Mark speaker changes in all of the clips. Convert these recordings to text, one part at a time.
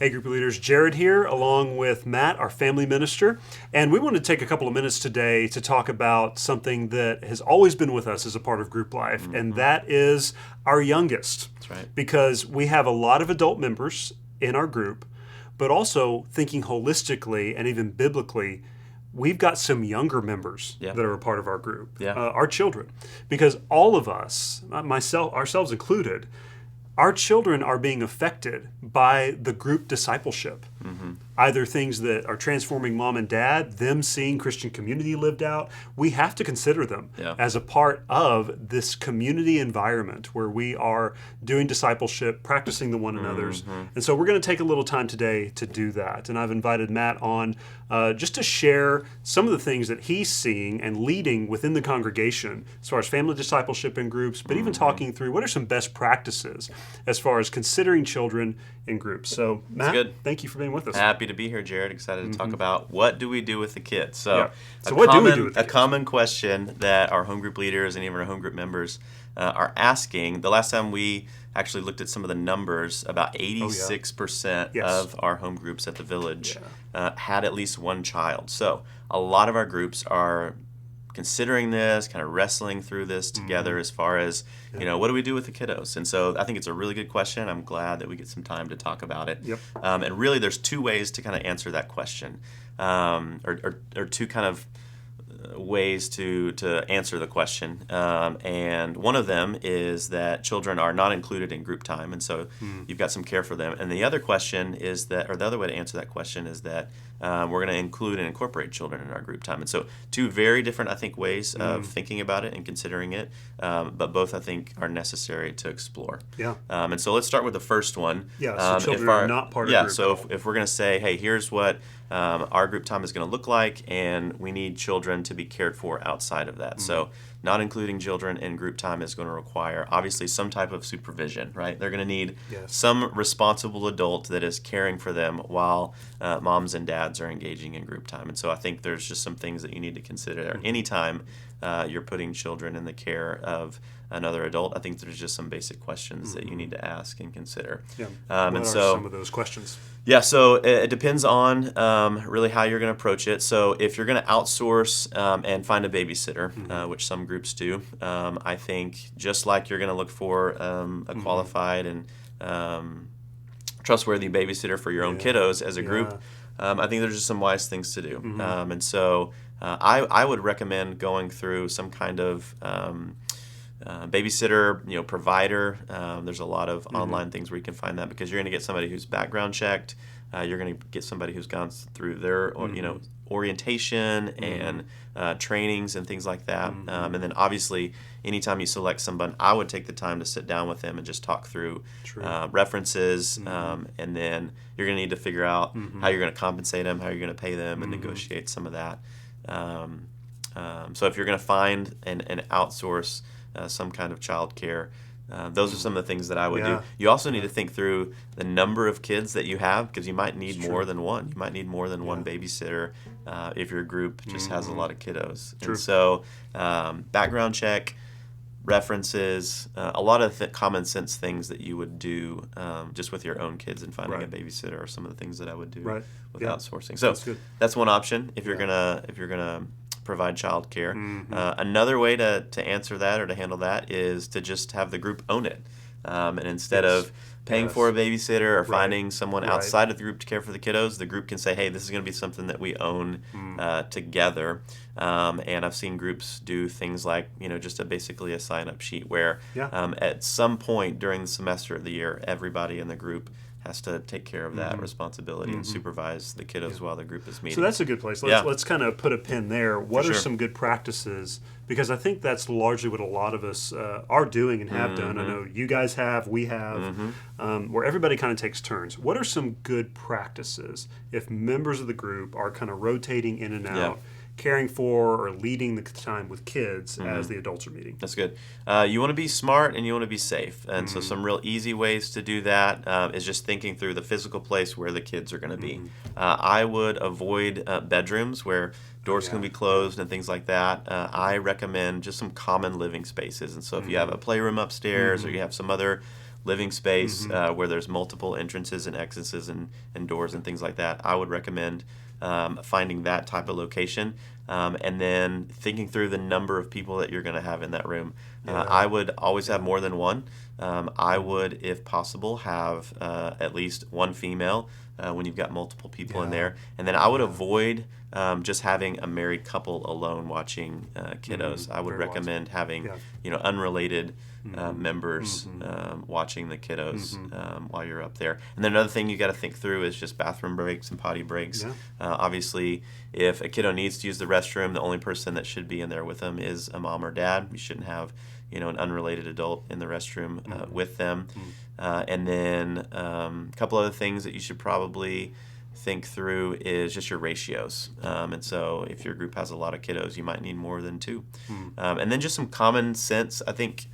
Speaker 1: Hey, group of leaders, Jared here, along with Matt, our family minister. And we want to take a couple of minutes today to talk about something that has always been with us as a part of group life, and that is our youngest.
Speaker 2: That's right.
Speaker 1: Because we have a lot of adult members in our group, but also thinking holistically and even biblically, we've got some younger members that are a part of our group, our children. Because all of us, ourselves included, our children are being affected by the group discipleship. Either things that are transforming mom and dad, them seeing Christian community lived out. We have to consider them as a part of this community environment where we are doing discipleship, practicing the one another's. And so we're going to take a little time today to do that. And I've invited Matt on just to share some of the things that he's seeing and leading within the congregation as far as family discipleship in groups, but even talking through what are some best practices as far as considering children in groups. So Matt, thank you for being with us.
Speaker 2: Happy to be here, Jared. Excited to talk about what do we do with the kids. So
Speaker 1: what do we do with the
Speaker 2: a
Speaker 1: kids?
Speaker 2: common question that our home group leaders and even our home group members are asking. The last time we actually looked at some of the numbers, about 86% of our home groups at the village had at least one child. So a lot of our groups are considering this, kind of wrestling through this together as far as, what do we do with the kiddos? And so I think it's a really good question. I'm glad that we get some time to talk about it. And really there's two ways to kind of answer that question, or two kind of ways to answer the question. And one of them is that children are not included in group time, and so you've got some care for them. And the other question is that, or the other way to answer that question is that we're going to include and incorporate children in our group time. And so two very different, I think, ways of thinking about it and considering it, but both, I think, are necessary to explore. And so let's start with the first one.
Speaker 1: So children are not part of group.
Speaker 2: So if we're going to say, hey, here's what our group time is going to look like, and we need children to be cared for outside of that. So not including children in group time is going to require, obviously, some type of supervision, right? They're going to need some responsible adult that is caring for them while moms and dads are engaging in group time. And so I think there's just some things that you need to consider anytime you're putting children in the care of another adult. I think there's just some basic questions that you need to ask and consider.
Speaker 1: What are some of those questions?
Speaker 2: So it depends on really how you're going to approach it. So if you're going to outsource and find a babysitter, which some groups do, I think just like you're going to look for a qualified and trustworthy babysitter for your own kiddos as a group, I think there's just some wise things to do. And so I would recommend going through some kind of babysitter, provider. There's a lot of online things where you can find that, because you're going to get somebody who's background checked. You're going to get somebody who's gone through their orientation and trainings and things like that. And then obviously, anytime you select someone, I would take the time to sit down with them and just talk through references. And then you're going to need to figure out how you're going to compensate them, how you're going to pay them, and negotiate some of that. So if you're going to find and outsource some kind of child care, those are some of the things that I would do. You also need to think through the number of kids that you have, because you might need more than one. You might need more than one babysitter if your group just has a lot of kiddos. And so background check, references, a lot of common sense things that you would do just with your own kids and finding a babysitter are some of the things that I would do with outsourcing. So that's one option if you're gonna provide child care. Another way to answer that or to handle that is to just have the group own it. And instead of paying for a babysitter or finding someone outside of the group to care for the kiddos, the group can say, hey, this is going to be something that we own together. And I've seen groups do things like, just basically a sign-up sheet where at some point during the semester of the year, everybody in the group has to take care of that responsibility and supervise the kiddos while the group is meeting.
Speaker 1: So that's a good place. Let's kind of put a pin there. What are some good practices? Because I think that's largely what a lot of us are doing and have done. I know you guys have, we have, where everybody kind of takes turns. What are some good practices if members of the group are kind of rotating in and out, caring for or leading the time with kids as the adults are meeting?
Speaker 2: That's good. You want to be smart and you want to be safe. And so some real easy ways to do that is just thinking through the physical place where the kids are going to be. I would avoid bedrooms where doors can be closed and things like that. I recommend just some common living spaces. And so if you have a playroom upstairs or you have some other living space where there's multiple entrances and exits and doors and things like that, I would recommend finding that type of location. And then thinking through the number of people that you're going to have in that room. I would always have more than one. I would, if possible, have at least one female when you've got multiple people in there. And then I would avoid just having a married couple alone watching kiddos. I would recommend having unrelated members watching the kiddos while you're up there. And then another thing you got to think through is just bathroom breaks and potty breaks. Obviously, if a kiddo needs to use the restroom, the only person that should be in there with them is a mom or dad. You shouldn't have an unrelated adult in the restroom with them. And then a couple other things that you should probably think through is just your ratios. And so if your group has a lot of kiddos, you might need more than two. And then just some common sense, I think,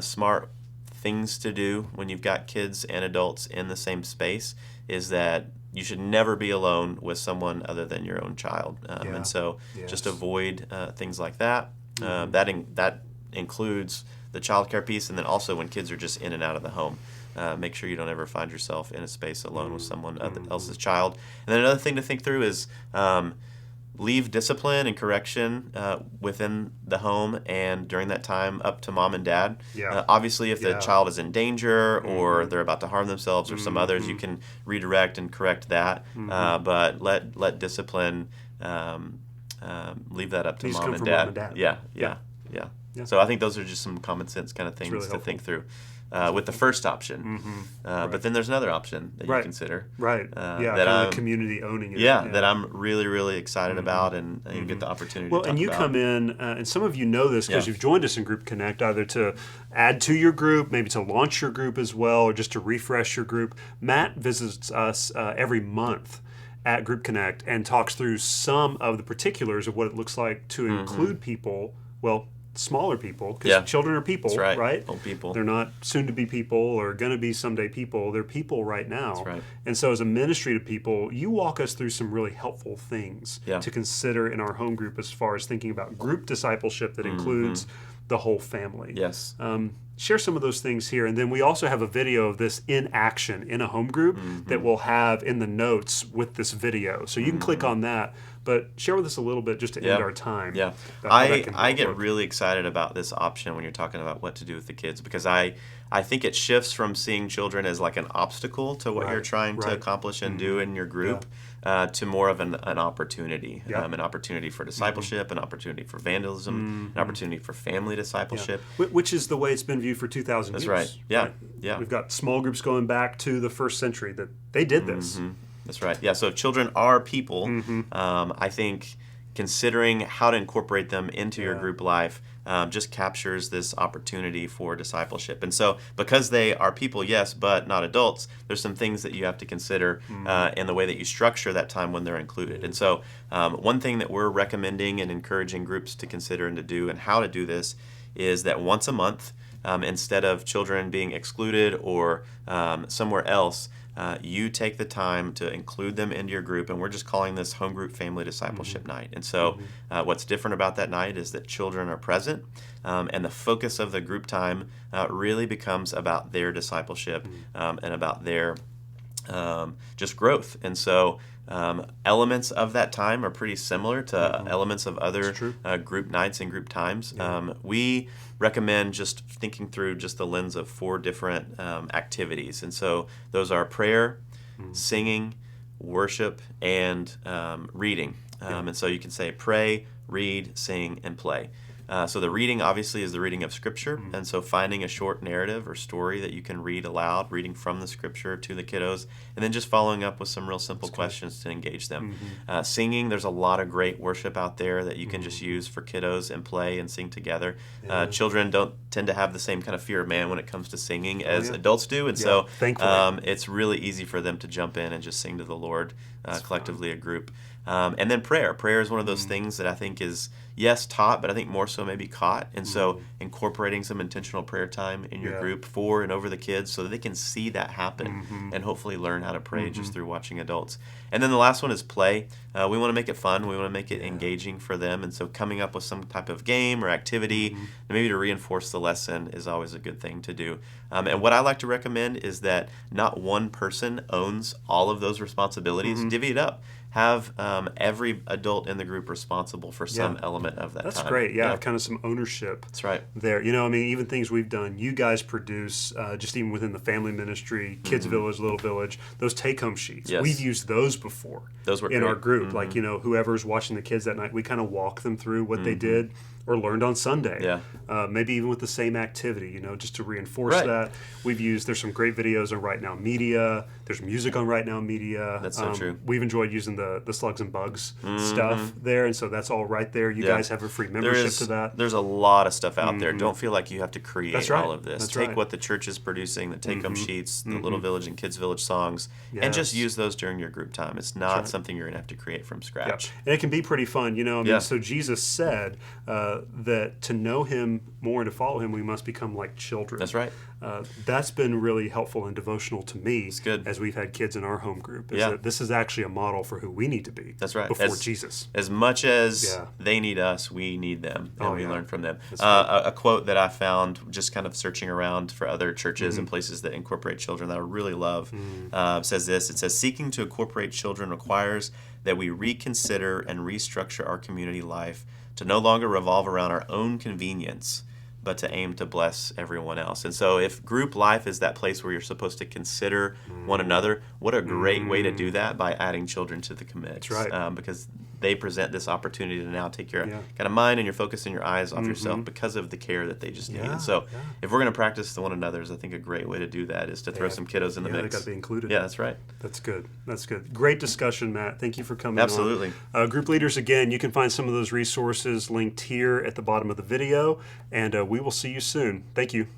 Speaker 2: smart things to do when you've got kids and adults in the same space is that you should never be alone with someone other than your own child. And so just avoid things like that. That includes the child care piece, and then also when kids are just in and out of the home. Make sure you don't ever find yourself in a space alone with someone else's child. And then another thing to think through is leave discipline and correction within the home and during that time up to mom and dad. Obviously, if the child is in danger or they're about to harm themselves or some others, you can redirect and correct that. But let discipline, leave that up to mom and dad. Yeah. So I think those are just some common sense kind of things really to think through. With the first option. But then there's another option that you consider.
Speaker 1: That I'm the community owning it.
Speaker 2: That I'm really, really excited about and get the opportunity to talk
Speaker 1: and you
Speaker 2: about.
Speaker 1: come in, and some of you know this because you've joined us in Group Connect, either to add to your group, maybe to launch your group as well, or just to refresh your group. Matt visits us every month at Group Connect and talks through some of the particulars of what it looks like to include people, smaller people, because children are people,
Speaker 2: That's
Speaker 1: right?
Speaker 2: Old people.
Speaker 1: They're not soon-to-be people or going to be someday people. They're people right now.
Speaker 2: That's right.
Speaker 1: And so as a ministry to people, you walk us through some really helpful things to consider in our home group as far as thinking about group discipleship that includes the whole family.
Speaker 2: Yes.
Speaker 1: Share some of those things here. And then we also have a video of this in action in a home group that we'll have in the notes with this video. So you can click on that. But share with us a little bit just to end our time.
Speaker 2: I get really excited about this option when you're talking about what to do with the kids, because I think it shifts from seeing children as like an obstacle to what you're trying to accomplish and do in your group to more of an opportunity. An opportunity for discipleship, an opportunity for evangelism, an opportunity for family discipleship.
Speaker 1: Which is the way it's been viewed for 2,000 years.
Speaker 2: That's right. Yeah.
Speaker 1: We've got small groups going back to the first century that they did this.
Speaker 2: That's right. Yeah, so if children are people, I think considering how to incorporate them into your group life just captures this opportunity for discipleship. And so because they are people, yes, but not adults, there's some things that you have to consider in the way that you structure that time when they're included. And so one thing that we're recommending and encouraging groups to consider and to do and how to do this is that once a month, instead of children being excluded or somewhere else, you take the time to include them into your group, and we're just calling this home group family discipleship night. And so what's different about that night is that children are present, and the focus of the group time really becomes about their discipleship and about their just growth. And so elements of that time are pretty similar to elements of other group nights and group times. We recommend just thinking through just the lens of 4 different activities. And so those are prayer, singing, worship, and reading. And so you can say pray, read, sing, and play. So the reading obviously is the reading of Scripture, and so finding a short narrative or story that you can read aloud, reading from the Scripture to the kiddos, and then just following up with some real simple questions to engage them. Singing, there's a lot of great worship out there that you can just use for kiddos and play and sing together. Children don't tend to have the same kind of fear of man when it comes to singing as adults do, and so it's really easy for them to jump in and just sing to the Lord collectively, a group. And then prayer. Prayer is one of those things that I think is, yes, taught, but I think more so maybe caught. And so incorporating some intentional prayer time in your group for and over the kids so that they can see that happen and hopefully learn how to pray just through watching adults. And then the last one is play. We want to make it fun. We want to make it engaging for them. And so coming up with some type of game or activity, maybe to reinforce the lesson, is always a good thing to do. And what I like to recommend is that not one person owns all of those responsibilities. Divvy it up. Have every adult in the group responsible for some element of that
Speaker 1: That's
Speaker 2: time.
Speaker 1: great. Yeah, kind of some ownership.
Speaker 2: That's right.
Speaker 1: There. You know, I mean, even things we've done, you guys produce, just even within the family ministry, Kids Village, Little Village, those take-home sheets.
Speaker 2: Yes.
Speaker 1: We've used those before.
Speaker 2: Those were
Speaker 1: in
Speaker 2: great.
Speaker 1: our group. Like, you know, whoever's watching the kids that night, we kind of walk them through what they did or learned on Sunday.
Speaker 2: Yeah.
Speaker 1: Maybe even with the same activity, you know, just to reinforce that. There's some great videos on Right Now Media. There's music on Right Now Media.
Speaker 2: That's so true.
Speaker 1: We've enjoyed using the Slugs and Bugs stuff there, and so that's all right there. You guys have a free membership to that.
Speaker 2: There's a lot of stuff out there. Don't feel like you have to create all of this.
Speaker 1: That's
Speaker 2: Take
Speaker 1: right.
Speaker 2: what the church is producing, the take-home sheets, the Little Village and Kids Village songs, and just use those during your group time. It's not something you're going to have to create from scratch.
Speaker 1: And it can be pretty fun, you know. I mean, so Jesus said that to know Him more and to follow Him, we must become like children.
Speaker 2: That's right.
Speaker 1: That's been really helpful and devotional to me
Speaker 2: good.
Speaker 1: as we've had kids in our home group. That this is actually a model for who we need to be.
Speaker 2: That's right.
Speaker 1: Before Jesus.
Speaker 2: As much as they need us, we need them, and we learn from them. A quote that I found just kind of searching around for other churches and places that incorporate children that I really love says this. It says, seeking to incorporate children requires that we reconsider and restructure our community life to no longer revolve around our own convenience, but to aim to bless everyone else. And so if group life is that place where you're supposed to consider one another, what a great way to do that by adding children to the commit.
Speaker 1: That's right.
Speaker 2: Because they present this opportunity to now take your kind of mind and your focus and your eyes off yourself because of the care that they just need. And so if we're going to practice the one another's, I think a great way to do that is to throw some kiddos in the mix.
Speaker 1: They got to be included.
Speaker 2: Yeah, that's right.
Speaker 1: That's good. That's good. Great discussion, Matt. Thank you for coming
Speaker 2: Absolutely.
Speaker 1: on. Group leaders, again, you can find some of those resources linked here at the bottom of the video, and we will see you soon. Thank you.